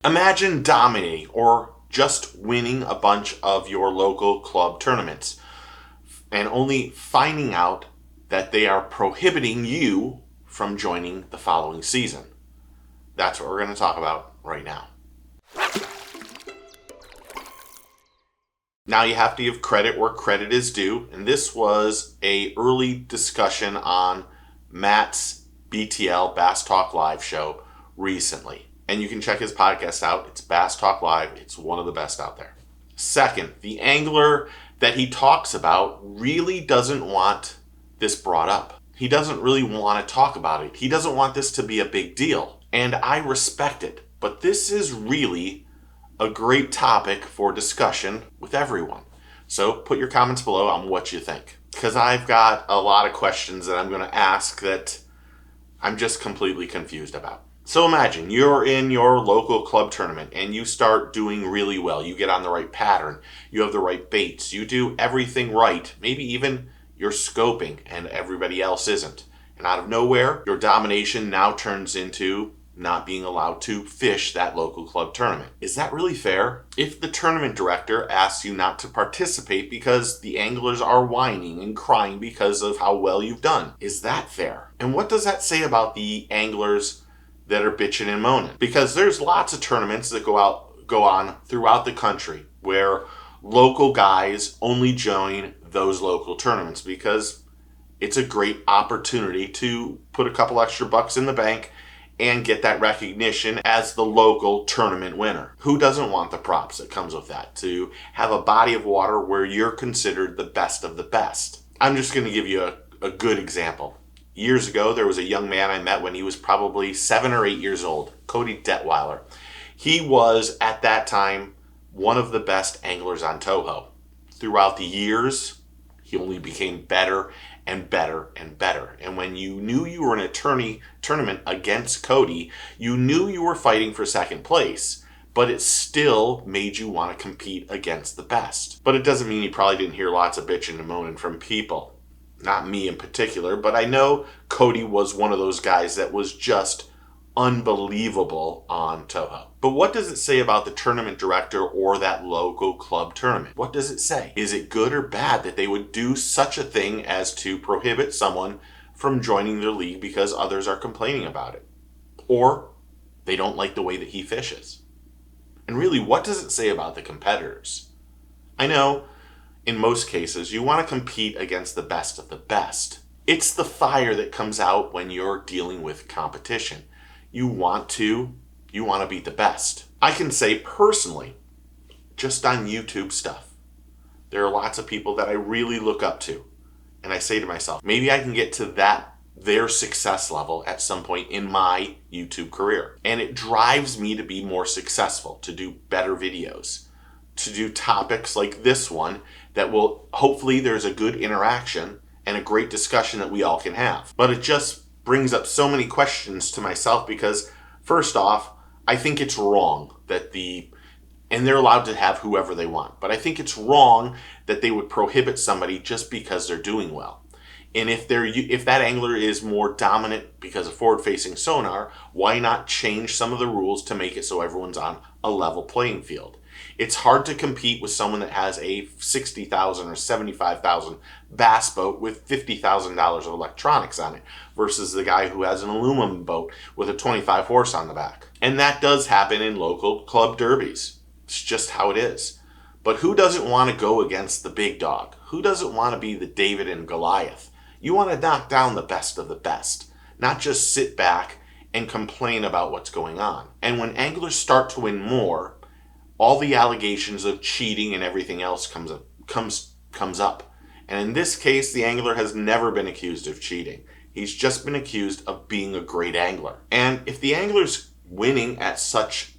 Imagine dominating or just winning a bunch of your local club tournaments and only finding out that they are prohibiting you from joining the following season. That's what we're going to talk about right now. Now you have to give credit where credit is due, and this was an early discussion on Matt's BTL Bass Talk Live show recently. And you can check his podcast out. It's Bass Talk Live. It's one of the best out there. Second, the angler that he talks about really doesn't want this brought up. He doesn't really want to talk about it. He doesn't want this to be a big deal. And I respect it. But this is really a great topic for discussion with everyone. So put your comments below on what you think. Because I've got a lot of questions that I'm going to ask that I'm just completely confused about. So imagine you're in your local club tournament and you start doing really well. You get on the right pattern. You have the right baits. You do everything right. Maybe even you're scoping and everybody else isn't. And out of nowhere, your domination now turns into not being allowed to fish that local club tournament. Is that really fair? If the tournament director asks you not to participate because the anglers are whining and crying because of how well you've done, is that fair? And what does that say about the anglers that are bitching and moaning? Because there's lots of tournaments that go on throughout the country where local guys only join those local tournaments because it's a great opportunity to put a couple extra bucks in the bank and get that recognition as the local tournament winner. Who doesn't want the props that comes with that? To have a body of water where you're considered the best of the best. I'm just going to give you a good example. Years ago, there was a young man I met when he was probably 7 or 8 years old, Cody Detweiler. He was, at that time, one of the best anglers on Toho. Throughout the years, he only became better and better and better. And when you knew you were in a tournament against Cody, you knew you were fighting for second place, but it still made you want to compete against the best. But it doesn't mean you probably didn't hear lots of bitching and moaning from people. Not me in particular, but I know Cody was one of those guys that was just unbelievable on Toho. But what does it say about the tournament director or that local club tournament? What does it say? Is it good or bad that they would do such a thing as to prohibit someone from joining their league because others are complaining about it? Or they don't like the way that he fishes? And really, what does it say about the competitors? I know in most cases, you want to compete against the best of the best. It's the fire that comes out when you're dealing with competition. You want to beat the best. I can say personally, just on YouTube stuff, there are lots of people that I really look up to. And I say to myself, maybe I can get to their success level at some point in my YouTube career. And it drives me to be more successful, to do better videos, to do topics like this one that will, hopefully there's a good interaction and a great discussion that we all can have. But it just brings up so many questions to myself because first off, I think it's wrong that and they're allowed to have whoever they want, but I think it's wrong that they would prohibit somebody just because they're doing well. And if that angler is more dominant because of forward-facing sonar, why not change some of the rules to make it so everyone's on a level playing field? It's hard to compete with someone that has a $60,000 or $75,000 bass boat with $50,000 of electronics on it versus the guy who has an aluminum boat with a 25 horse on the back. And that does happen in local club derbies. It's just how it is. But who doesn't want to go against the big dog? Who doesn't want to be the David and Goliath? You want to knock down the best of the best, not just sit back and complain about what's going on. And when anglers start to win more, all the allegations of cheating and everything else comes up. And in this case, the angler has never been accused of cheating. He's just been accused of being a great angler. And if the angler's winning at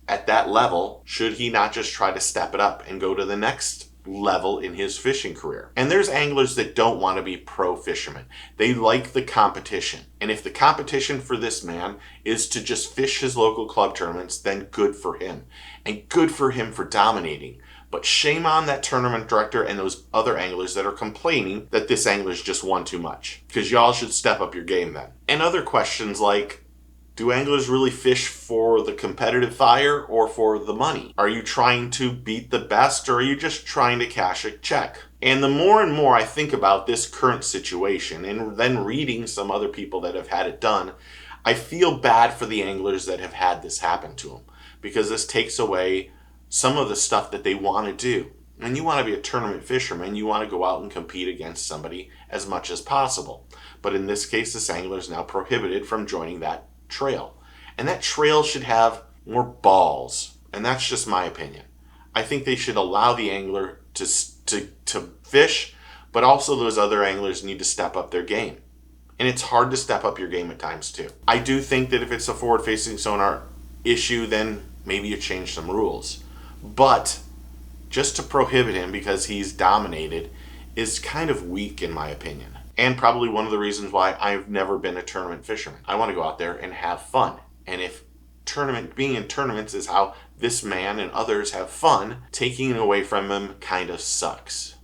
that level, should he not just try to step it up and go to the next level in his fishing career? And there's anglers that don't want to be pro fishermen. They like the competition. And if the competition for this man is to just fish his local club tournaments, then good for him. And good for him for dominating. But shame on that tournament director and those other anglers that are complaining that this angler's just won too much. Because y'all should step up your game then. And other questions like, Do anglers really fish for the competitive fire or for the money? Are you trying to beat the best, or are you just trying to cash a check? And the more and more I think about this current situation, and then reading some other people that have had it done, I feel bad for the anglers that have had this happen to them, because this takes away some of the stuff that they want to do. When you want to be a tournament fisherman, you want to go out and compete against somebody as much as possible. But in this case, this angler is now prohibited from joining that trail. And that trail should have more balls. And that's just my opinion. I think they should allow the angler to fish, but also those other anglers need to step up their game. And it's hard to step up your game at times too. I do think that if it's a forward-facing sonar issue, then maybe you change some rules. But just to prohibit him because he's dominated is kind of weak in my opinion. And probably one of the reasons why I've never been a tournament fisherman. I want to go out there and have fun. And if being in tournaments is how this man and others have fun, taking it away from him kind of sucks.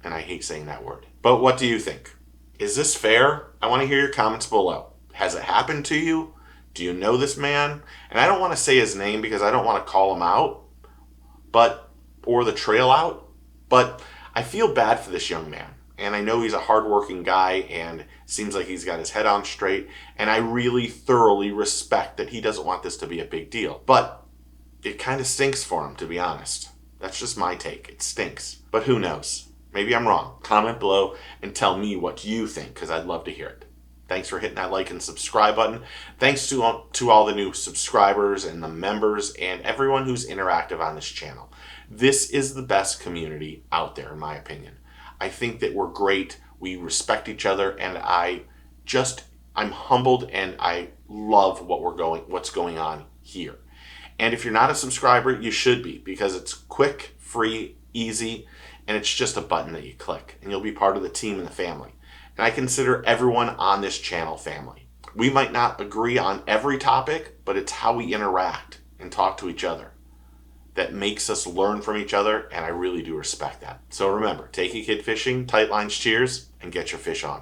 And I hate saying that word. But what do you think? Is this fair? I want to hear your comments below. Has it happened to you? Do you know this man? And I don't want to say his name because I don't want to call him out, or the trail out, but I feel bad for this young man. And I know he's a hardworking guy and seems like he's got his head on straight. And I really thoroughly respect that he doesn't want this to be a big deal. But it kind of stinks for him, to be honest. That's just my take. It stinks. But who knows? Maybe I'm wrong. Comment below and tell me what you think, because I'd love to hear it. Thanks for hitting that like and subscribe button. Thanks to all the new subscribers and the members and everyone who's interactive on this channel. This is the best community out there, in my opinion. I think that we're great. We respect each other, and I'm humbled, and I love what's going on here. And if you're not a subscriber, you should be, because it's quick, free, easy, and it's just a button that you click, and you'll be part of the team and the family. And I consider everyone on this channel family. We might not agree on every topic, but it's how we interact and talk to each other that makes us learn from each other, and I really do respect that. So remember, take a kid fishing, tight lines, cheers, and get your fish on.